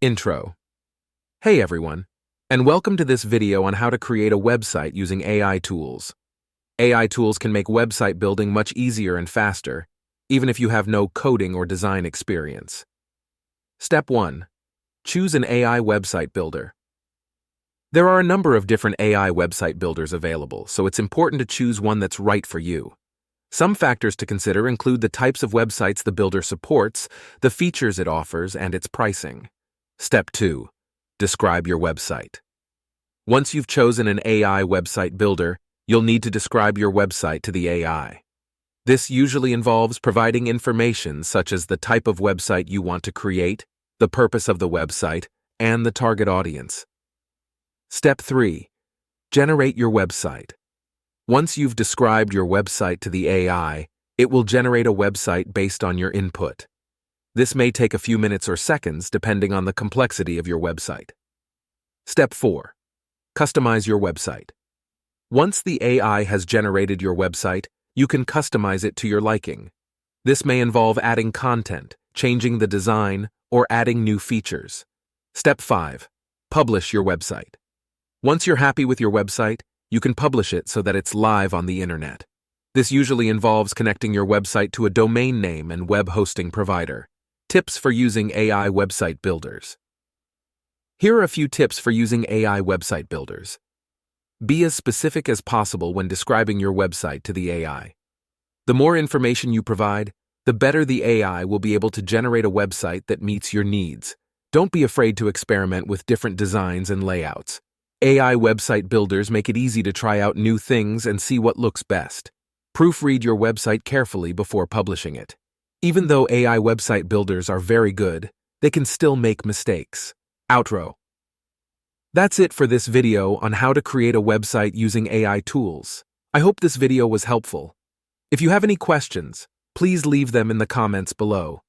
Intro. Hey everyone, and welcome to this video on how to create a website using AI tools. AI tools can make website building much easier and faster, even if you have no coding or design experience. Step 1. Choose an AI website builder. There are a number of different AI website builders available, so it's important to choose one that's right for you. Some factors to consider include the types of websites the builder supports, the features it offers, and its pricing. Step 2. Describe your website. Once you've chosen an AI website builder, you'll need to describe your website to the AI. This usually involves providing information such as the type of website you want to create, the purpose of the website, and the target audience. Step 3. Generate your website. Once you've described your website to the AI, it will generate a website based on your input. This may take a few minutes or seconds depending on the complexity of your website. Step 4. Customize your website. Once the AI has generated your website, you can customize it to your liking. This may involve adding content, changing the design, or adding new features. Step 5. Publish your website. Once you're happy with your website, you can publish it so that it's live on the internet. This usually involves connecting your website to a domain name and web hosting provider. Tips for using AI website builders. Here are a few tips for using AI website builders. Be as specific as possible when describing your website to the AI. The more information you provide, the better the AI will be able to generate a website that meets your needs. Don't be afraid to experiment with different designs and layouts. AI website builders make it easy to try out new things and see what looks best. Proofread your website carefully before publishing it. Even though AI website builders are very good, they can still make mistakes. Outro. That's it for this video on how to create a website using AI tools. I hope this video was helpful. If you have any questions, please leave them in the comments below.